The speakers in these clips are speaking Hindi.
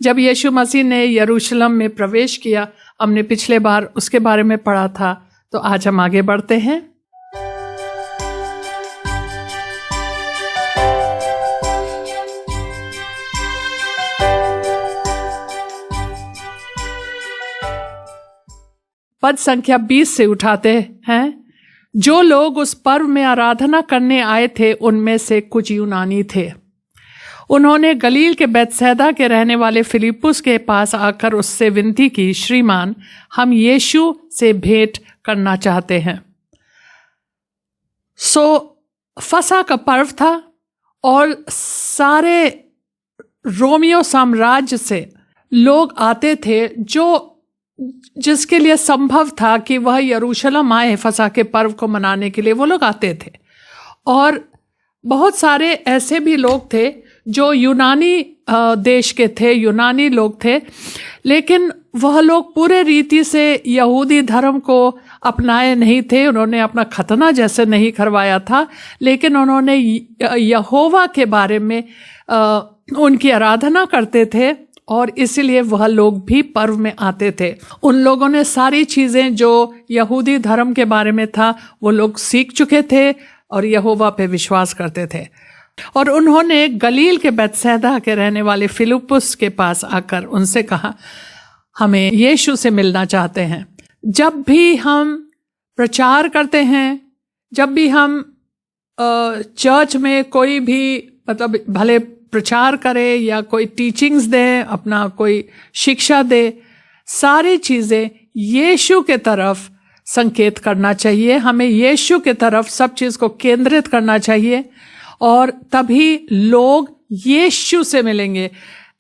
जब यीशु मसीह ने यरूशलेम में प्रवेश किया, हमने पिछले बार उसके बारे में पढ़ा था, तो आज हम आगे बढ़ते हैं। पद संख्या 20 से उठाते हैं। जो लोग उस पर्व में आराधना करने आए थे उनमें से कुछ यूनानी थे। उन्होंने गलील के बैतसैदा के रहने वाले फिलिप्पुस के पास आकर उससे विनती की, श्रीमान, हम यीशु से भेंट करना चाहते हैं। फसह का पर्व था और सारे रोमियो साम्राज्य से लोग आते थे, जिसके लिए संभव था कि वह यरूशलेम आए फसह के पर्व को मनाने के लिए। वो लोग आते थे और बहुत सारे ऐसे भी लोग थे जो यूनानी देश के थे, यूनानी लोग थे, लेकिन वह लोग पूरे रीति से यहूदी धर्म को अपनाए नहीं थे। उन्होंने अपना खतना जैसे नहीं करवाया था, लेकिन उन्होंने यहोवा के बारे में उनकी आराधना करते थे और इसलिए वह लोग भी पर्व में आते थे। उन लोगों ने सारी चीज़ें जो यहूदी धर्म के बारे में था वो लोग सीख चुके थे और यहोवा पे विश्वास करते थे। और उन्होंने गलील के बैतसैदा के रहने वाले फिलिप्पुस के पास आकर उनसे कहा, हमें यीशु से मिलना चाहते हैं। जब भी हम प्रचार करते हैं, जब भी हम चर्च में कोई भी मतलब भले प्रचार करे या कोई टीचिंग्स दे, अपना कोई शिक्षा दे, सारी चीज़ें यीशु के तरफ संकेत करना चाहिए। हमें यीशु के तरफ सब चीज़ को केंद्रित करना चाहिए और तभी लोग यीशु से मिलेंगे।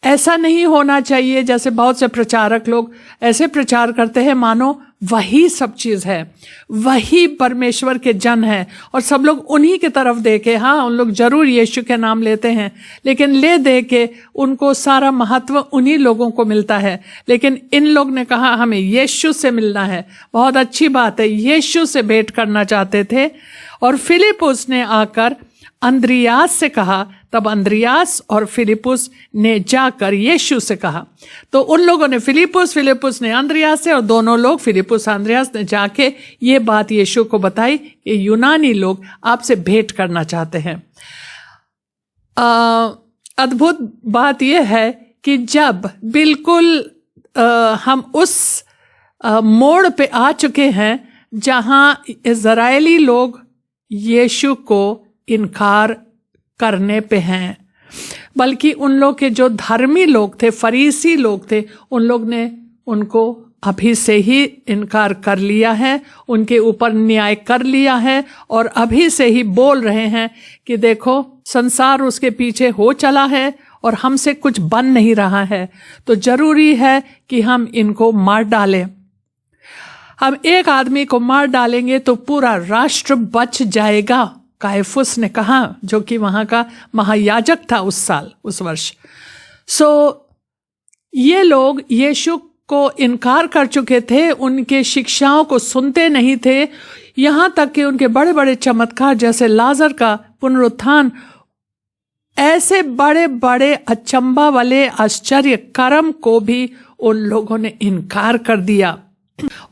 ऐसा नहीं होना चाहिए जैसे बहुत से प्रचारक लोग ऐसे प्रचार करते हैं मानो वही सब चीज़ है, वही परमेश्वर के जन है और सब लोग उन्हीं की तरफ देखे। हाँ, उन लोग जरूर यीशु के नाम लेते हैं, लेकिन ले दे के उनको सारा महत्व उन्हीं लोगों को मिलता है। लेकिन इन लोग ने कहा हमें यीशु से मिलना है। बहुत अच्छी बात है, यीशु से भेंट करना चाहते थे। और फिलिप्पुस ने आकर अंद्रियास से कहा, तब अंद्रियास और फिलिप्पुस ने जाकर यीशु से कहा। तो उन लोगों ने फिलिप्पुस ने अंद्रियास से, और दोनों लोग फिलिप्पुस अंद्रियास ने जाके ये बात यीशु को बताई कि यूनानी लोग आपसे भेंट करना चाहते हैं। अद्भुत बात यह है कि जब बिल्कुल हम उस मोड़ पे आ चुके हैं जहां इज़राइली लोग यीशु को इनकार करने पे हैं, बल्कि उन लोग के जो धर्मी लोग थे, फरीसी लोग थे, उन लोग ने उनको अभी से ही इनकार कर लिया है, उनके ऊपर न्याय कर लिया है और अभी से ही बोल रहे हैं कि देखो संसार उसके पीछे हो चला है और हमसे कुछ बन नहीं रहा है, तो जरूरी है कि हम इनको मार डालें। हम एक आदमी को मार डालेंगे तो पूरा राष्ट्र बच जाएगा, कायफुस ने कहा, जो कि वहाँ का महायाजक था उस साल, उस वर्ष। ये लोग यीशु को इनकार कर चुके थे, उनके शिक्षाओं को सुनते नहीं थे, यहाँ तक कि उनके बड़े बड़े चमत्कार जैसे लाजर का पुनरुत्थान, ऐसे बड़े बड़े अचंभा वाले आश्चर्य कर्म को भी उन लोगों ने इनकार कर दिया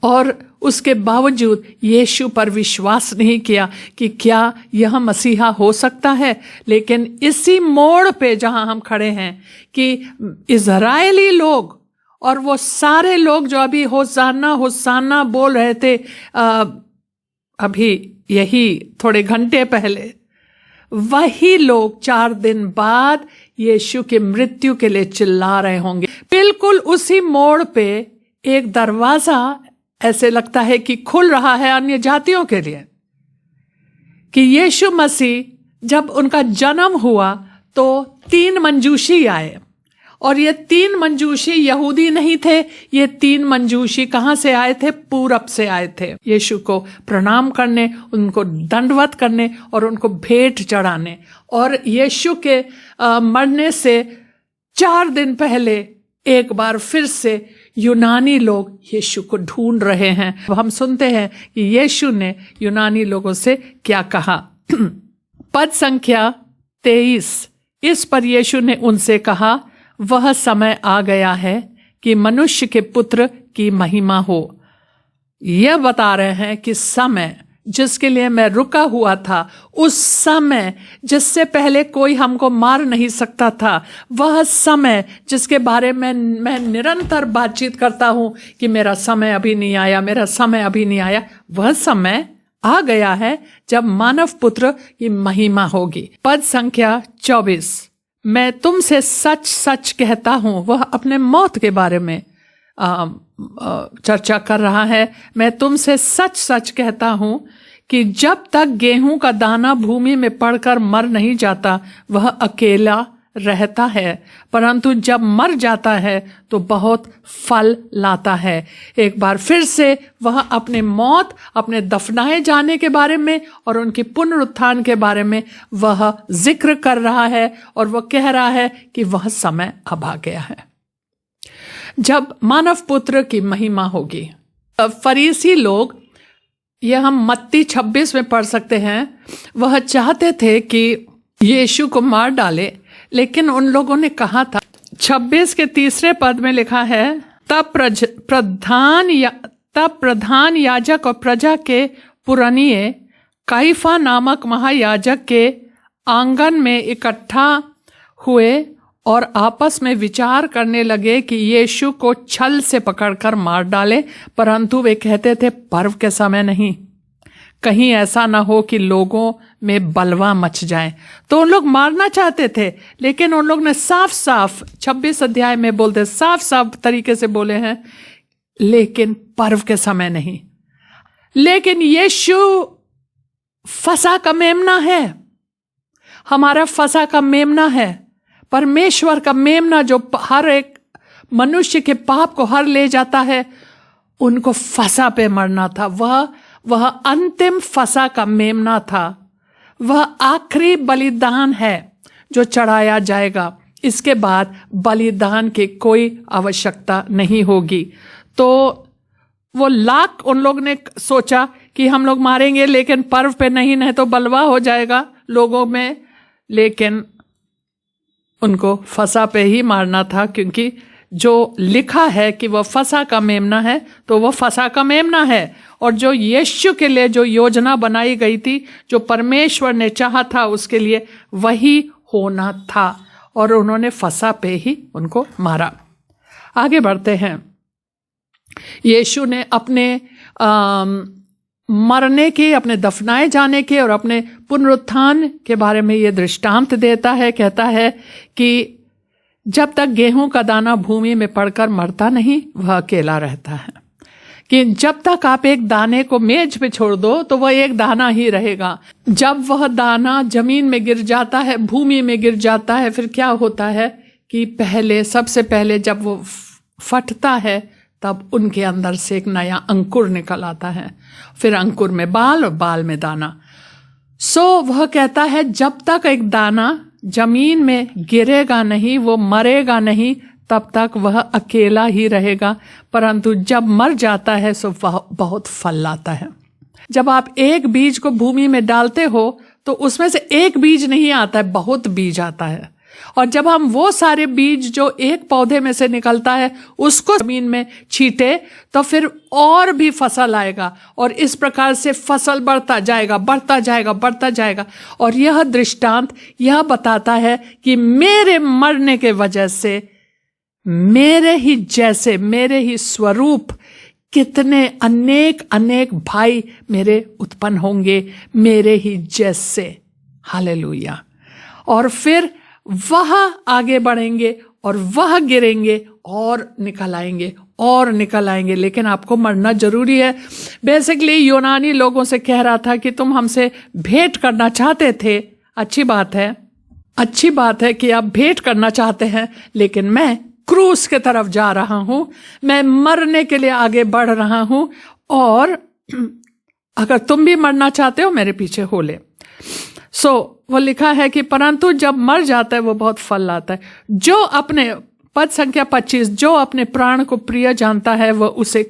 और उसके बावजूद यीशु पर विश्वास नहीं किया कि क्या यह मसीहा हो सकता है। लेकिन इसी मोड़ पे जहां हम खड़े हैं कि इज़राइली लोग और वो सारे लोग जो अभी होसाना होसाना बोल रहे थे, अभी यही थोड़े घंटे पहले, वही लोग 4 दिन बाद यीशु की मृत्यु के लिए चिल्ला रहे होंगे। बिल्कुल उसी मोड़ पे एक दरवाजा ऐसे लगता है कि खुल रहा है अन्य जातियों के लिए, कि यीशु मसीह जब उनका जन्म हुआ तो 3 मंजूषी आए और ये 3 मंजूषी यहूदी नहीं थे। ये 3 मंजूषी कहाँ से आए थे? पूरब से आए थे, यीशु को प्रणाम करने, उनको दंडवत करने और उनको भेंट चढ़ाने। और यीशु के मरने से 4 दिन पहले एक बार फिर से यूनानी लोग यीशु को ढूंढ रहे हैं। हम सुनते हैं कि यीशु ने यूनानी लोगों से क्या कहा। पद संख्या 23, इस पर यीशु ने उनसे कहा, वह समय आ गया है कि मनुष्य के पुत्र की महिमा हो। यह बता रहे हैं कि समय जिसके लिए मैं रुका हुआ था, उस समय जिससे पहले कोई हमको मार नहीं सकता था, वह समय जिसके बारे में मैं निरंतर बातचीत करता हूं कि मेरा समय अभी नहीं आया, मेरा समय अभी नहीं आया, वह समय आ गया है जब मानव पुत्र की महिमा होगी। पद संख्या 24, मैं तुमसे सच सच कहता हूं। वह अपने मौत के बारे में चर्चा कर रहा है। मैं तुमसे सच सच कहता हूं कि जब तक गेहूं का दाना भूमि में पड़कर मर नहीं जाता, वह अकेला रहता है, परंतु जब मर जाता है तो बहुत फल लाता है। एक बार फिर से वह अपने मौत, अपने दफनाए जाने के बारे में और उनके पुनरुत्थान के बारे में वह जिक्र कर रहा है, और वह कह रहा है कि वह समय अब आ गया है जब मानव पुत्र की महिमा होगी। फरीसी लोग, यह हम मत्ती 26 में पढ़ सकते हैं, वह चाहते थे कि यीशु को मार डाले, लेकिन उन लोगों ने कहा था, 26 के 3 पद में लिखा है, तब प्रधान याजक और प्रजा के पुरनिये काइफा नामक महायाजक के आंगन में इकट्ठा हुए और आपस में विचार करने लगे कि यीशु को छल से पकड़कर मार डाले, परंतु वे कहते थे, पर्व के समय नहीं, कहीं ऐसा ना हो कि लोगों में बलवा मच जाए। तो उन लोग मारना चाहते थे, लेकिन उन लोग ने साफ साफ 26 अध्याय में बोलते, साफ साफ तरीके से बोले हैं, लेकिन पर्व के समय नहीं। लेकिन यीशु फसह का मेमना है, हमारा फसह का मेमना है, परमेश्वर का मेमना जो हर एक मनुष्य के पाप को हर ले जाता है। उनको फसह पे मरना था। वह अंतिम फसह का मेमना था। वह आखिरी बलिदान है जो चढ़ाया जाएगा। इसके बाद बलिदान की कोई आवश्यकता नहीं होगी। तो वो लाख उन लोग ने सोचा कि हम लोग मारेंगे, लेकिन पर्व पे नहीं तो बलवा हो जाएगा लोगों में। लेकिन उनको फसह पे ही मारना था, क्योंकि जो लिखा है कि वह फसह का मेमना है, तो वह फसह का मेमना है। और जो यीशु के लिए जो योजना बनाई गई थी, जो परमेश्वर ने चाहा था, उसके लिए वही होना था, और उन्होंने फसह पे ही उनको मारा। आगे बढ़ते हैं। यीशु ने अपने मरने के, अपने दफनाए जाने के और अपने पुनरुत्थान के बारे में ये दृष्टांत देता है। कहता है कि जब तक गेहूं का दाना भूमि में पड़कर मरता नहीं, वह अकेला रहता है। कि जब तक आप एक दाने को मेज पे छोड़ दो तो वह एक दाना ही रहेगा। जब वह दाना जमीन में गिर जाता है, भूमि में गिर जाता है, फिर क्या होता है कि सबसे पहले जब वो फटता है, तब उनके अंदर से एक नया अंकुर निकल आता है। फिर अंकुर में बाल और बाल में दाना। वह कहता है, जब तक एक दाना जमीन में गिरेगा नहीं, वो मरेगा नहीं, तब तक वह अकेला ही रहेगा। परंतु जब मर जाता है तो वह बहुत फल लाता है। जब आप एक बीज को भूमि में डालते हो तो उसमें से एक बीज नहीं आता है, बहुत बीज आता है। और जब हम वो सारे बीज जो एक पौधे में से निकलता है उसको जमीन में छींटे, तो फिर और भी फसल आएगा, और इस प्रकार से फसल बढ़ता जाएगा, बढ़ता जाएगा, बढ़ता जाएगा। और यह दृष्टांत यह बताता है कि मेरे मरने के वजह से मेरे ही जैसे, मेरे ही स्वरूप कितने अनेक अनेक भाई मेरे उत्पन्न होंगे, मेरे ही जैसे। हालेलुया। और फिर वह आगे बढ़ेंगे और वह गिरेंगे और निकल आएंगे और निकल आएंगे। लेकिन आपको मरना जरूरी है। बेसिकली यूनानी लोगों से कह रहा था कि तुम हमसे भेंट करना चाहते थे, अच्छी बात है, अच्छी बात है कि आप भेंट करना चाहते हैं, लेकिन मैं क्रूस के तरफ जा रहा हूं, मैं मरने के लिए आगे बढ़ रहा हूं, और अगर तुम भी मरना चाहते हो मेरे पीछे हो ले। वो लिखा है कि परंतु जब मर जाता है वो बहुत फल लाता है। जो अपने, पद संख्या 25, जो अपने प्राण को प्रिय जानता है वह उसे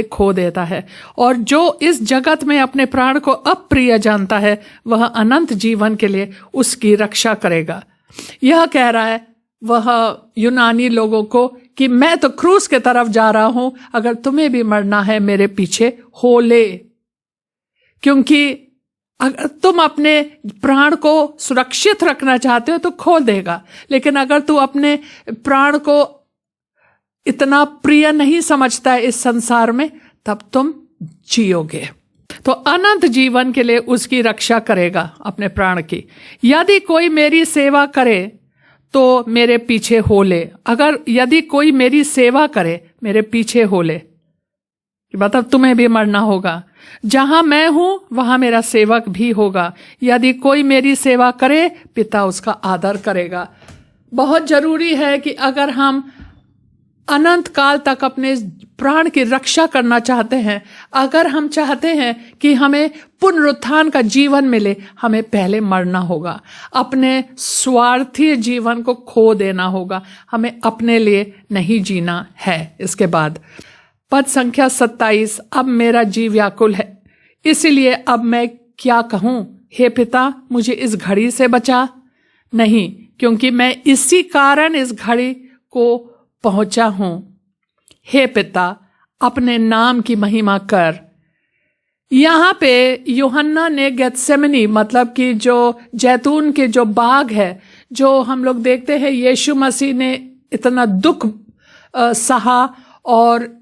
खो देता है, और जो इस जगत में अपने प्राण को अप्रिय जानता है वह अनंत जीवन के लिए उसकी रक्षा करेगा। यह कह रहा है वह यूनानी लोगों को कि मैं तो क्रूस के तरफ जा रहा हूं, अगर तुम्हें भी मरना है मेरे पीछे हो ले। क्योंकि अगर तुम अपने प्राण को सुरक्षित रखना चाहते हो तो खो देगा, लेकिन अगर तू अपने प्राण को इतना प्रिय नहीं समझता है इस संसार में, तब तुम जियोगे। तो अनंत जीवन के लिए उसकी रक्षा करेगा अपने प्राण की। यदि कोई मेरी सेवा करे तो मेरे पीछे हो ले। अगर यदि कोई मेरी सेवा करे, मेरे पीछे हो ले, मतलब तुम्हें भी मरना होगा। जहां मैं हूं वहां मेरा सेवक भी होगा। यदि कोई मेरी सेवा करे, पिता उसका आदर करेगा। बहुत जरूरी है कि अगर हम अनंत काल तक अपने प्राण की रक्षा करना चाहते हैं, अगर हम चाहते हैं कि हमें पुनरुत्थान का जीवन मिले, हमें पहले मरना होगा। अपने स्वार्थी जीवन को खो देना होगा। हमें अपने लिए नहीं जीना है। इसके बाद पद संख्या 27, अब मेरा जी व्याकुल है, इसलिए अब मैं क्या कहूं? हे पिता, मुझे इस घड़ी से बचा। नहीं, क्योंकि मैं इसी कारण इस घड़ी को पहुंचा हूं। हे पिता, अपने नाम की महिमा कर। यहां पे यूहन्ना ने गेत्सेमनी, मतलब कि जो जैतून के जो बाग है, जो हम लोग देखते हैं यीशु मसीह ने इतना दुख सहा और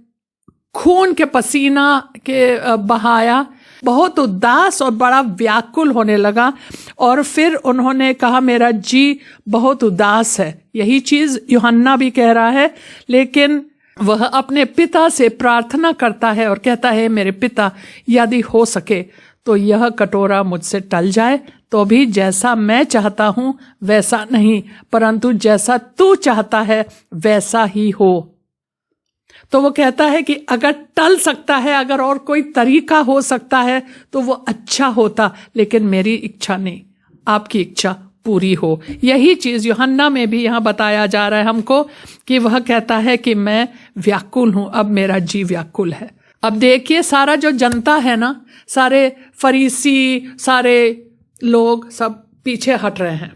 खून के पसीना के बहाया, बहुत उदास और बड़ा व्याकुल होने लगा। और फिर उन्होंने कहा मेरा जी बहुत उदास है। यही चीज यूहन्ना भी कह रहा है, लेकिन वह अपने पिता से प्रार्थना करता है और कहता है मेरे पिता, यदि हो सके तो यह कटोरा मुझसे टल जाए, तो भी जैसा मैं चाहता हूं वैसा नहीं, परंतु जैसा तू चाहता है वैसा ही हो। तो वो कहता है कि अगर टल सकता है, अगर और कोई तरीका हो सकता है तो वो अच्छा होता, लेकिन मेरी इच्छा नहीं, आपकी इच्छा पूरी हो। यही चीज यूहन्ना में भी यहाँ बताया जा रहा है हमको कि वह कहता है कि मैं व्याकुल हूं, अब मेरा जी व्याकुल है। अब देखिए सारा जो जनता है ना, सारे फरीसी, सारे लोग सब पीछे हट रहे हैं।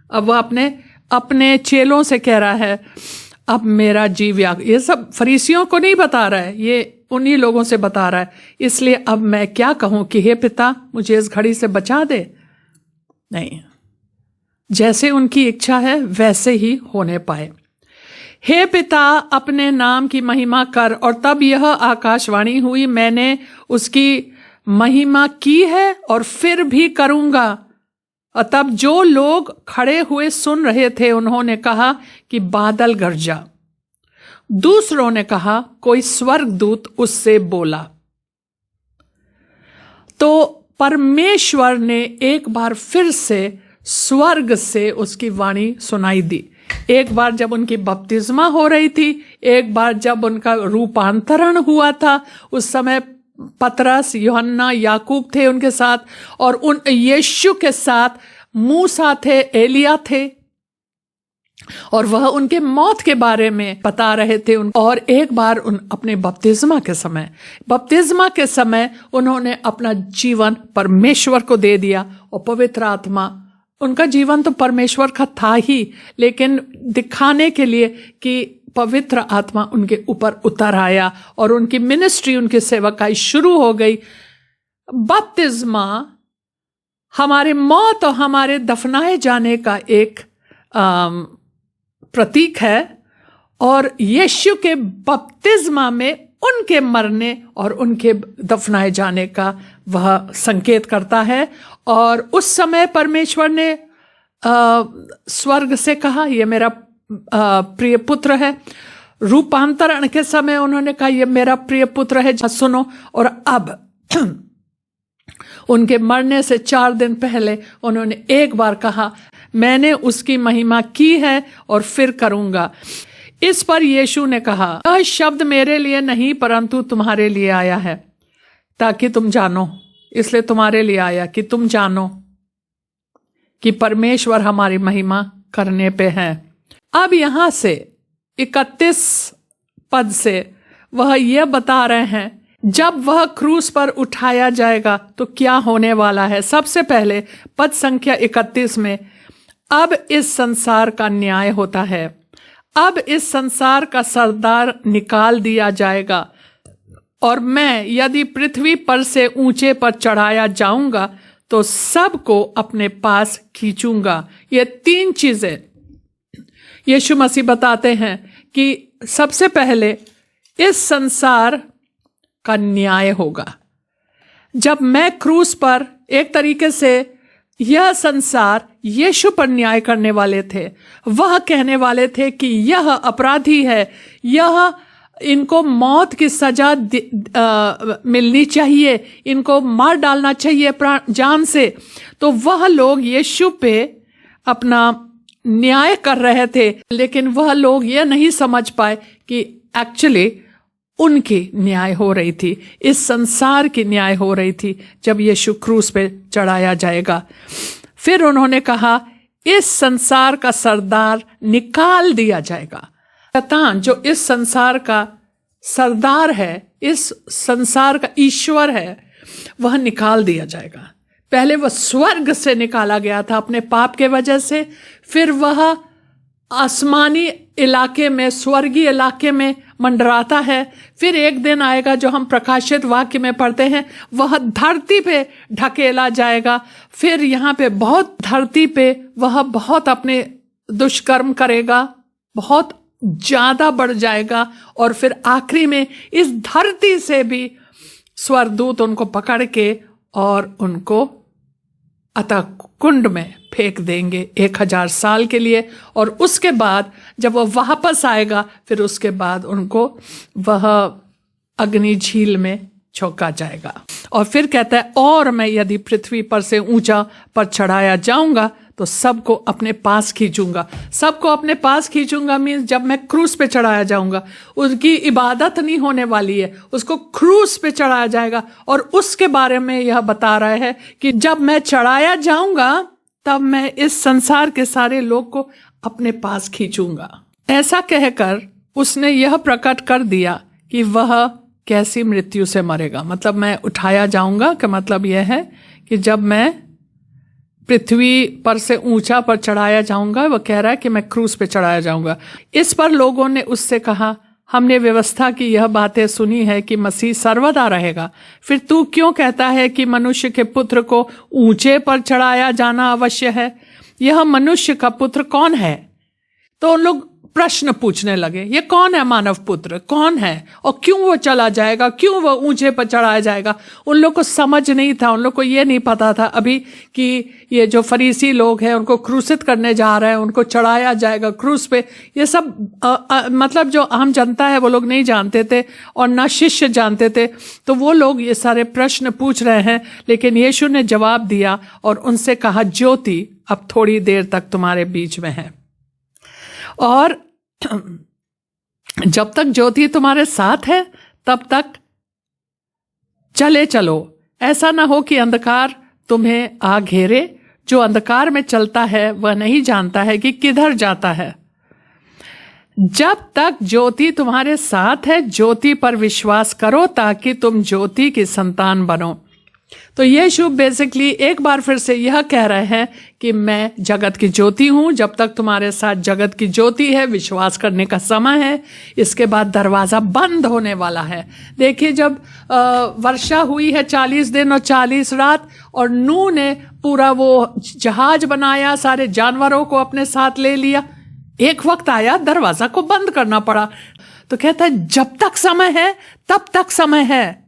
अब वह अपने चेलों से कह रहा है अब मेरा जी व्याकुल। ये सब फरीसियों को नहीं बता रहा है, ये उन्हीं लोगों से बता रहा है। इसलिए अब मैं क्या कहूं कि हे पिता, मुझे इस घड़ी से बचा दे। नहीं, जैसे उनकी इच्छा है वैसे ही होने पाए। हे पिता, अपने नाम की महिमा कर। और तब यह आकाशवाणी हुई, मैंने उसकी महिमा की है और फिर भी करूंगा। और तब जो लोग खड़े हुए सुन रहे थे उन्होंने कहा कि बादल गरजा। दूसरों ने कहा कोई स्वर्गदूत उससे बोला। तो परमेश्वर ने एक बार फिर से स्वर्ग से उसकी वाणी सुनाई दी। एक बार जब उनकी बपतिस्मा हो रही थी, एक बार जब उनका रूपांतरण हुआ था, उस समय पतरस, यूहन्ना, याकूब थे उनके साथ, और उन यीशु के साथ मूसा थे, एलिया थे, और वह उनके मौत के बारे में बता रहे थे। और एक बार अपने बपतिस्मा के समय उन्होंने अपना जीवन परमेश्वर को दे दिया, और पवित्र आत्मा, उनका जीवन तो परमेश्वर का था ही, लेकिन दिखाने के लिए कि पवित्र आत्मा उनके ऊपर उतर आया और उनकी मिनिस्ट्री, उनकी सेवकाई शुरू हो गई। बपतिस्मा हमारे मौत और हमारे दफनाए जाने का एक प्रतीक है, और यीशु के बपतिस्मा में उनके मरने और उनके दफनाए जाने का वह संकेत करता है। और उस समय परमेश्वर ने स्वर्ग से कहा ये मेरा प्रिय पुत्र है। रूपांतरण के समय उन्होंने कहा ये मेरा प्रिय पुत्र है, सुनो। और अब उनके मरने से 4 दिन पहले उन्होंने एक बार कहा मैंने उसकी महिमा की है और फिर करूंगा। इस पर यीशु ने कहा यह शब्द मेरे लिए नहीं परंतु तुम्हारे लिए आया है, ताकि तुम जानो, इसलिए तुम्हारे लिए आया कि तुम जानो कि परमेश्वर हमारी महिमा करने पे है। अब यहां से 31 पद से वह यह बता रहे हैं जब वह क्रूस पर उठाया जाएगा तो क्या होने वाला है। सबसे पहले पद संख्या 31 में अब इस संसार का न्याय होता है। अब इस संसार का सरदार निकाल दिया जाएगा, और मैं यदि पृथ्वी पर से ऊंचे पर चढ़ाया जाऊंगा तो सबको अपने पास खींचूंगा। ये 3 चीजें यीशु मसीह बताते हैं कि सबसे पहले इस संसार का न्याय होगा। जब मैं क्रूस पर, एक तरीके से यह संसार यीशु पर न्याय करने वाले थे, वह कहने वाले थे कि यह अपराधी है, यह इनको मौत की सजा मिलनी चाहिए, इनको मार डालना चाहिए जान से। तो वह लोग यीशु पे अपना न्याय कर रहे थे, लेकिन वह लोग यह नहीं समझ पाए कि एक्चुअली उनकी न्याय हो रही थी, इस संसार की न्याय हो रही थी जब यीशु क्रूस पे चढ़ाया जाएगा। फिर उन्होंने कहा इस संसार का सरदार निकाल दिया जाएगा। शैतान जो इस संसार का सरदार है, इस संसार का ईश्वर है, वह निकाल दिया जाएगा। पहले वह स्वर्ग से निकाला गया था अपने पाप के वजह से, फिर वह आसमानी इलाके में, स्वर्गीय इलाके में मंडराता है। फिर एक दिन आएगा जो हम प्रकाशित वाक्य में पढ़ते हैं, वह धरती पे ढकेला जाएगा। फिर यहाँ पे बहुत धरती पे वह बहुत अपने दुष्कर्म करेगा, बहुत ज्यादा बढ़ जाएगा, और फिर आखिरी में इस धरती से भी स्वर्गदूत उनको पकड़ के और उनको अतः कुंड में फेंक देंगे 1000 साल के लिए। और उसके बाद जब वह वापस आएगा, फिर उसके बाद उनको वह अग्नि झील में झोंका जाएगा। और फिर कहता है और मैं यदि पृथ्वी पर से ऊंचा पर चढ़ाया जाऊंगा तो सबको अपने पास खींचूंगा। सबको अपने पास खींचूंगा मीन्स जब मैं क्रूस पे चढ़ाया जाऊंगा, उसकी इबादत नहीं होने वाली है, उसको क्रूस पे चढ़ाया जाएगा। और उसके बारे में यह बता रहा है कि जब मैं चढ़ाया जाऊंगा तब मैं इस संसार के सारे लोग को अपने पास खींचूंगा। ऐसा कहकर उसने यह प्रकट कर दिया कि वह कैसी मृत्यु से मरेगा। मतलब मैं उठाया जाऊंगा का मतलब यह है कि जब मैं पृथ्वी पर से ऊंचा पर चढ़ाया जाऊंगा, वह कह रहा है कि मैं क्रूस पे चढ़ाया जाऊंगा। इस पर लोगों ने उससे कहा हमने व्यवस्था की यह बातें सुनी है कि मसीह सर्वदा रहेगा, फिर तू क्यों कहता है कि मनुष्य के पुत्र को ऊंचे पर चढ़ाया जाना अवश्य है? यह मनुष्य का पुत्र कौन है? तो लोग प्रश्न पूछने लगे, ये कौन है मानव पुत्र, कौन है और क्यों वो चला जाएगा, क्यों वो ऊंचे पर चढ़ाया जाएगा? उन लोग को समझ नहीं था, उन लोग को ये नहीं पता था अभी कि ये जो फरीसी लोग हैं उनको क्रूसित करने जा रहे हैं, उनको चढ़ाया जाएगा क्रूस पे। ये सब मतलब जो आम जनता है वो लोग नहीं जानते थे और ना शिष्य जानते थे। तो वो लोग ये सारे प्रश्न पूछ रहे हैं, लेकिन यीशु ने जवाब दिया और उनसे कहा ज्योति अब थोड़ी देर तक तुम्हारे बीच में है, और जब तक ज्योति तुम्हारे साथ है तब तक चले चलो। ऐसा ना हो कि अंधकार तुम्हें आ घेरे। जो अंधकार में चलता है वह नहीं जानता है कि किधर जाता है। जब तक ज्योति तुम्हारे साथ है, ज्योति पर विश्वास करो ताकि तुम ज्योति की संतान बनो। तो यीशु बेसिकली एक बार फिर से यह कह रहे हैं कि मैं जगत की ज्योति हूं। जब तक तुम्हारे साथ जगत की ज्योति है, विश्वास करने का समय है, इसके बाद दरवाजा बंद होने वाला है। देखिए जब वर्षा हुई है 40 दिन और 40 रात, और नूह ने पूरा वो जहाज बनाया, सारे जानवरों को अपने साथ ले लिया, एक वक्त आया दरवाजा को बंद करना पड़ा। तो कहता है जब तक समय है तब तक समय है।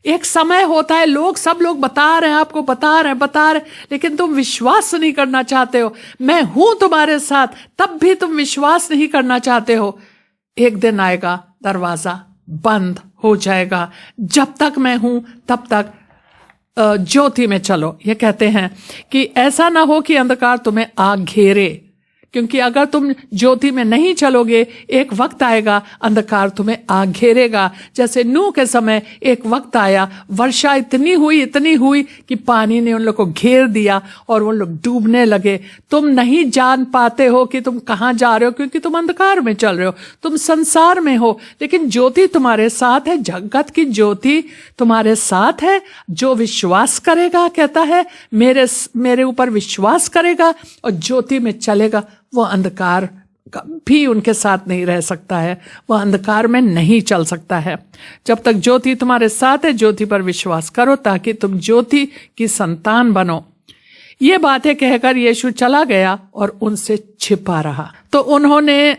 एक समय होता है, सब लोग बता रहे हैं आपको, बता रहे, लेकिन तुम विश्वास नहीं करना चाहते हो। मैं हूं तुम्हारे साथ, तब भी तुम विश्वास नहीं करना चाहते हो। एक दिन आएगा दरवाजा बंद हो जाएगा। जब तक मैं हूं तब तक ज्योति में चलो। ये कहते हैं कि ऐसा ना हो कि अंधकार तुम्हें आग घेरे, क्योंकि अगर तुम ज्योति में नहीं चलोगे, एक वक्त आएगा अंधकार तुम्हें आ घेरेगा। जैसे नूह के समय एक वक्त आया, वर्षा इतनी हुई कि पानी ने उन लोग को घेर दिया और वो लोग डूबने लगे। तुम नहीं जान पाते हो कि तुम कहाँ जा रहे हो, क्योंकि तुम अंधकार में चल रहे हो, तुम संसार में हो, लेकिन ज्योति तुम्हारे साथ है। जगत की ज्योति तुम्हारे साथ है। जो विश्वास करेगा, कहता है, मेरे ऊपर विश्वास करेगा और ज्योति में चलेगा, वो अंधकार भी उनके साथ नहीं रह सकता है, वह अंधकार में नहीं चल सकता है। जब तक ज्योति तुम्हारे साथ है, ज्योति पर विश्वास करो ताकि तुम ज्योति की संतान बनो। ये बातें कहकर यीशु चला गया और उनसे छिपा रहा। तो उन्होंने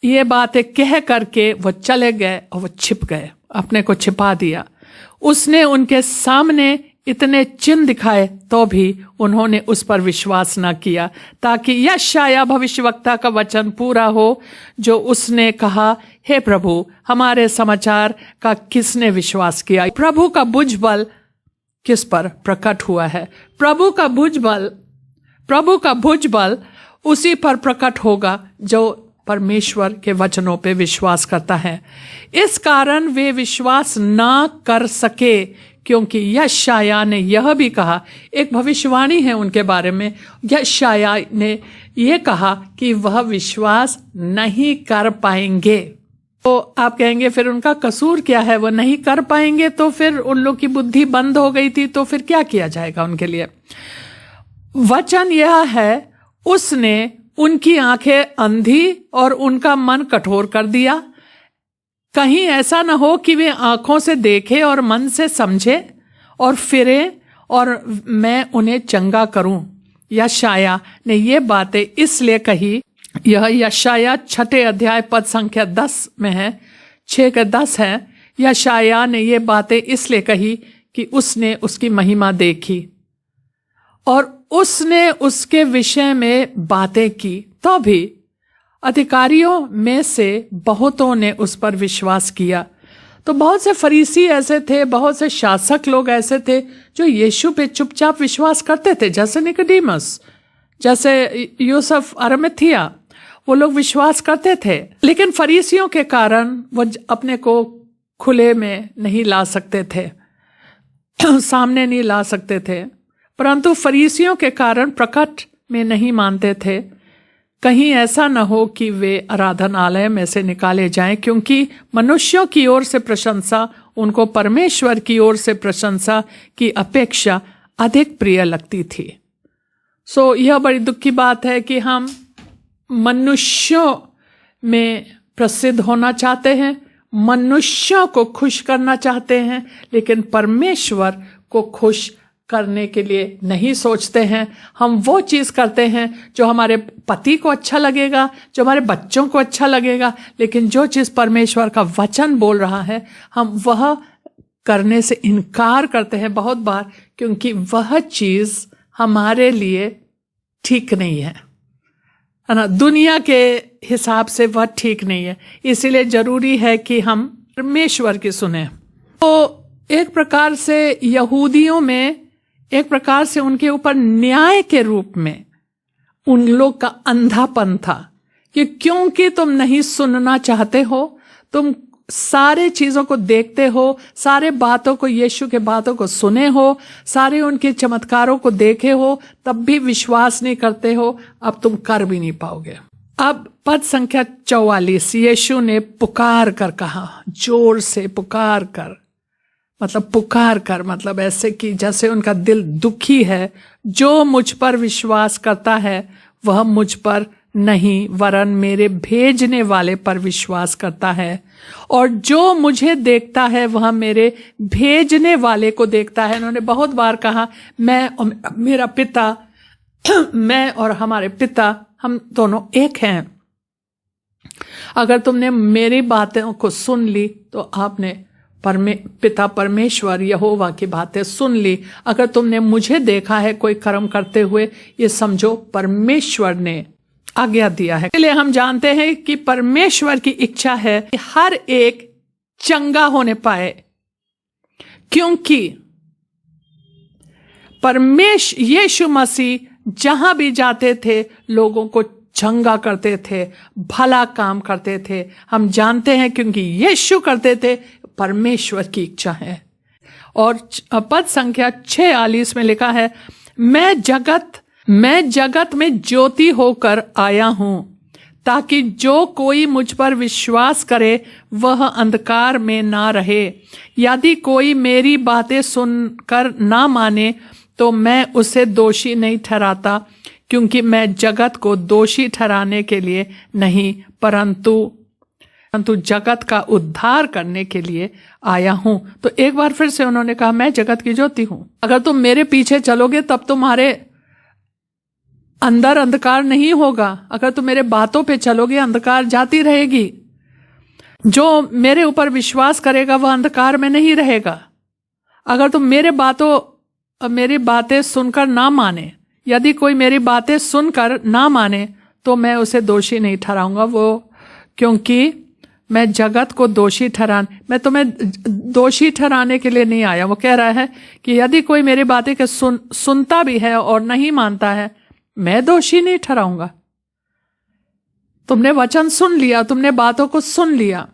ये बातें कह करके वो चले गए और वो छिप गए, अपने को छिपा दिया। उसने उनके सामने इतने चिन्ह दिखाए तो भी उन्होंने उस पर विश्वास न किया, ताकि यशायाह भविष्यवक्ता का वचन पूरा हो जो उसने कहा, हे प्रभु, हमारे समाचार का किसने विश्वास किया? प्रभु का भुजबल किस पर प्रकट हुआ है? प्रभु का भुजबल उसी पर प्रकट होगा जो परमेश्वर के वचनों पे विश्वास करता है। इस कारण वे विश्वास ना कर सके, क्योंकि यशायाह ने यह भी कहा, एक भविष्यवाणी है उनके बारे में, यशायाह ने यह कहा कि वह विश्वास नहीं कर पाएंगे। तो आप कहेंगे फिर उनका कसूर क्या है? वो नहीं कर पाएंगे तो फिर उन लोग की बुद्धि बंद हो गई थी, तो फिर क्या किया जाएगा उनके लिए? वचन यह है, उसने उनकी आंखें अंधी और उनका मन कठोर कर दिया। कहीं ऐसा न हो कि वे आंखों से देखे और मन से समझे और फिरे और मैं उन्हें चंगा करूं। यशायाह ने ये बातें इसलिए कही, यह यशायाह 6 अध्याय पद संख्या 10 में है, 6 के 10 है। यशायाह ने ये बातें इसलिए कही कि उसने उसकी महिमा देखी और उसने उसके विषय में बातें की। तो भी अधिकारियों में से बहुतों ने उस पर विश्वास किया। तो बहुत से फरीसी ऐसे थे, बहुत से शासक लोग ऐसे थे जो यीशु पे चुपचाप विश्वास करते थे, जैसे निकोदेमुस, जैसे यूसुफ अरमथिया, वो लोग विश्वास करते थे। लेकिन फरीसियों के कारण वो अपने को खुले में नहीं ला सकते थे, सामने नहीं ला सकते थे, परंतु फरीसियों के कारण प्रकट में नहीं मानते थे। कहीं ऐसा न हो कि वे आराधनालय में से निकाले जाएं, क्योंकि मनुष्यों की ओर से प्रशंसा उनको परमेश्वर की ओर से प्रशंसा की अपेक्षा अधिक प्रिय लगती थी। यह बड़ी दुख की बात है कि हम मनुष्यों में प्रसिद्ध होना चाहते हैं, मनुष्यों को खुश करना चाहते हैं, लेकिन परमेश्वर को खुश करने के लिए नहीं सोचते हैं। हम वो चीज़ करते हैं जो हमारे पति को अच्छा लगेगा, जो हमारे बच्चों को अच्छा लगेगा, लेकिन जो चीज़ परमेश्वर का वचन बोल रहा है हम वह करने से इनकार करते हैं बहुत बार, क्योंकि वह चीज़ हमारे लिए ठीक नहीं है ना, दुनिया के हिसाब से वह ठीक नहीं है। इसीलिए जरूरी है कि हम परमेश्वर की सुने। तो एक प्रकार से यहूदियों में एक प्रकार से उनके ऊपर न्याय के रूप में उन लोग का अंधापन था कि क्योंकि तुम नहीं सुनना चाहते हो, तुम सारे चीजों को देखते हो, सारे बातों को, यीशु के बातों को सुने हो, सारे उनके चमत्कारों को देखे हो, तब भी विश्वास नहीं करते हो, अब तुम कर भी नहीं पाओगे। अब पद संख्या 44, यीशु ने पुकार कर कहा, जोर से पुकार कर, मतलब ऐसे कि जैसे उनका दिल दुखी है। जो मुझ पर विश्वास करता है वह मुझ पर नहीं वरन मेरे भेजने वाले पर विश्वास करता है, और जो मुझे देखता है वह मेरे भेजने वाले को देखता है। उन्होंने बहुत बार कहा, मैं और मेरा पिता, मैं और हमारे पिता, हम दोनों एक हैं। अगर तुमने मेरी बातों को सुन ली तो आपने पिता परमेश्वर यहोवा की बातें सुन ली। अगर तुमने मुझे देखा है कोई कर्म करते हुए, ये समझो परमेश्वर ने आज्ञा दिया है। इसलिए हम जानते हैं कि परमेश्वर की इच्छा है कि हर एक चंगा होने पाए, क्योंकि यीशु मसीह जहां भी जाते थे लोगों को चंगा करते थे, भला काम करते थे। हम जानते हैं क्योंकि यीशु करते थे, परमेश्वर की इच्छा है। और पद संख्या 46 में लिखा है, मैं जगत में ज्योति होकर आया हूं, ताकि जो कोई मुझ पर विश्वास करे वह अंधकार में ना रहे। यदि कोई मेरी बातें सुनकर ना माने तो मैं उसे दोषी नहीं ठहराता, क्योंकि मैं जगत को दोषी ठहराने के लिए नहीं, परंतु जगत का उद्धार करने के लिए आया हूं। तो एक बार फिर से उन्होंने कहा, मैं जगत की ज्योति हूं। अगर तुम मेरे पीछे चलोगे तब तुम्हारे अंदर अंधकार नहीं होगा। अगर तुम मेरे बातों पे चलोगे, अंधकार जाती रहेगी। जो मेरे ऊपर विश्वास करेगा वह अंधकार में नहीं रहेगा। अगर तुम मेरी बातें सुनकर ना माने, यदि कोई मेरी बातें सुनकर ना माने तो मैं उसे दोषी नहीं ठहराऊंगा, वो क्योंकि मैं जगत को मैं तुम्हें दोषी ठहराने के लिए नहीं आया। वो कह रहा है कि यदि कोई मेरी बातें के सुनता भी है और नहीं मानता है, मैं दोषी नहीं ठहराऊंगा। तुमने वचन सुन लिया, तुमने बातों को सुन लिया।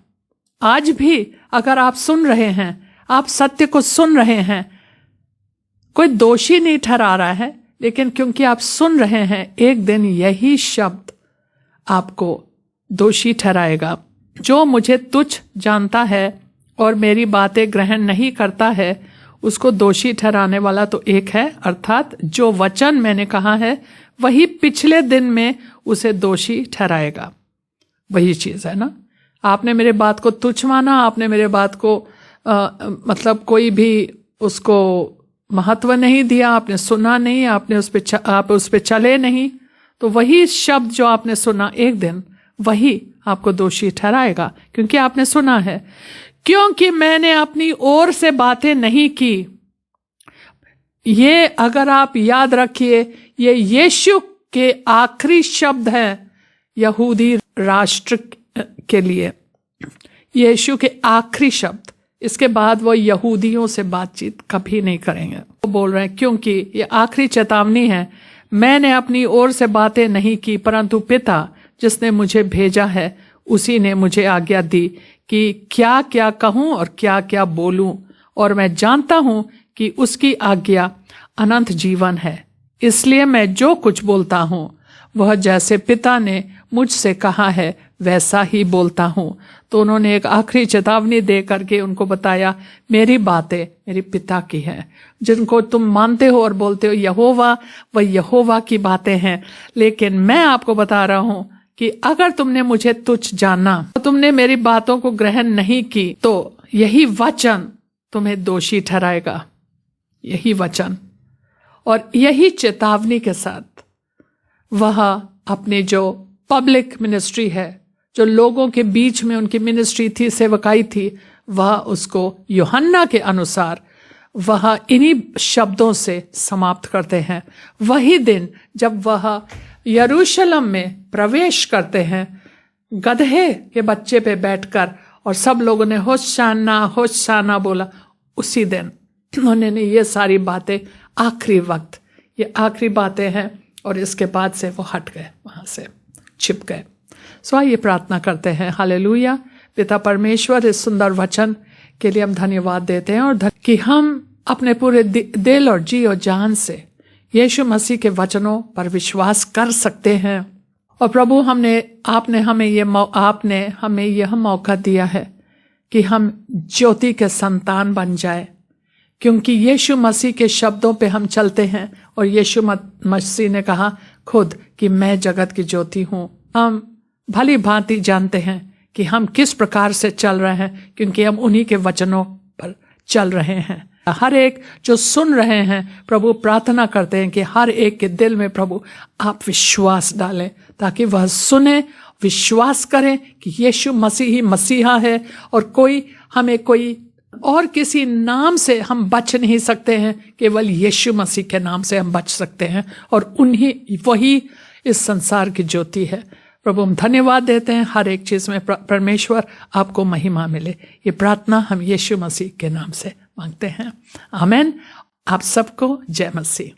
आज भी अगर आप सुन रहे हैं, आप सत्य को सुन रहे हैं, कोई दोषी नहीं ठहरा रहा है, लेकिन क्योंकि आप सुन रहे हैं, एक दिन यही शब्द आपको दोषी ठहराएगा। जो मुझे तुच्छ जानता है और मेरी बातें ग्रहण नहीं करता है, उसको दोषी ठहराने वाला तो एक है, अर्थात जो वचन मैंने कहा है वही पिछले दिन में उसे दोषी ठहराएगा। वही चीज है ना। आपने मेरे बात को तुच्छ माना, आपने मेरे बात को मतलब कोई भी उसको महत्व नहीं दिया, आपने सुना नहीं, आप उस पे चले नहीं, तो वही शब्द जो आपने सुना एक दिन वही आपको दोषी ठहराएगा, क्योंकि आपने सुना है। क्योंकि मैंने अपनी ओर से बातें नहीं की। ये अगर आप याद रखिए, ये यीशु के आखिरी शब्द हैं यहूदी राष्ट्र के लिए। यीशु के आखिरी शब्द, इसके बाद वो यहूदियों से बातचीत कभी नहीं करेंगे। वो बोल रहे हैं क्योंकि ये आखिरी चेतावनी है, मैंने अपनी ओर से बातें नहीं की, परंतु पिता जिसने मुझे भेजा है उसी ने मुझे आज्ञा दी कि क्या क्या कहूं और क्या क्या बोलूं, और मैं जानता हूं कि उसकी आज्ञा अनंत जीवन है। इसलिए मैं जो कुछ बोलता हूं वह जैसे पिता ने मुझसे कहा है वैसा ही बोलता हूं। तो उन्होंने एक आखिरी चेतावनी दे करके उनको बताया, मेरी बातें मेरे पिता की हैं, जिनको तुम मानते हो और बोलते हो यहोवा, वह यहोवा की बातें हैं। लेकिन मैं आपको बता रहा हूं कि अगर तुमने मुझे तुच्छ जाना, तो तुमने मेरी बातों को ग्रहण नहीं की, तो यही वचन तुम्हें दोषी ठहराएगा। यही वचन और यही चेतावनी के साथ वह अपने जो पब्लिक मिनिस्ट्री है, जो लोगों के बीच में उनकी मिनिस्ट्री थी, सेवकाई थी, वह उसको यूहन्ना के अनुसार वह इन्हीं शब्दों से समाप्त करते हैं। वही दिन जब वह यरूशलेम में प्रवेश करते हैं गधे के बच्चे पे बैठकर, और सब लोगों ने होशाना होशाना बोला, उसी दिन उन्होंने ये सारी बातें, आखिरी वक्त ये आखिरी बातें हैं, और इसके बाद से वो हट गए, वहां से छिप गए। सो आइए प्रार्थना करते हैं। हालेलुया। पिता परमेश्वर, इस सुंदर वचन के लिए हम धन्यवाद देते हैं, और कि हम अपने पूरे दिल और जी और जान से यीशु मसीह के वचनों पर विश्वास कर सकते हैं। और प्रभु, आपने हमें यह मौका दिया है कि हम ज्योति के संतान बन जाए, क्योंकि यीशु मसीह के शब्दों पे हम चलते हैं। और यीशु मसीह ने कहा खुद कि मैं जगत की ज्योति हूँ। हम भली भांति जानते हैं कि हम किस प्रकार से चल रहे हैं, क्योंकि हम उन्हीं के वचनों पर चल रहे हैं। हर एक जो सुन रहे हैं प्रभु, प्रार्थना करते हैं कि हर एक के दिल में प्रभु आप विश्वास डालें, ताकि वह सुने, विश्वास करें कि यीशु मसीह ही मसीहा है, और कोई और किसी नाम से हम बच नहीं सकते हैं, केवल यीशु मसीह के नाम से हम बच सकते हैं, और वही इस संसार की ज्योति है। प्रभु, हम धन्यवाद देते हैं, हर एक चीज में परमेश्वर आपको महिमा मिले। ये प्रार्थना हम यीशु मसीह के नाम से मांगते हैं, आमीन। आप सबको जय मसीह।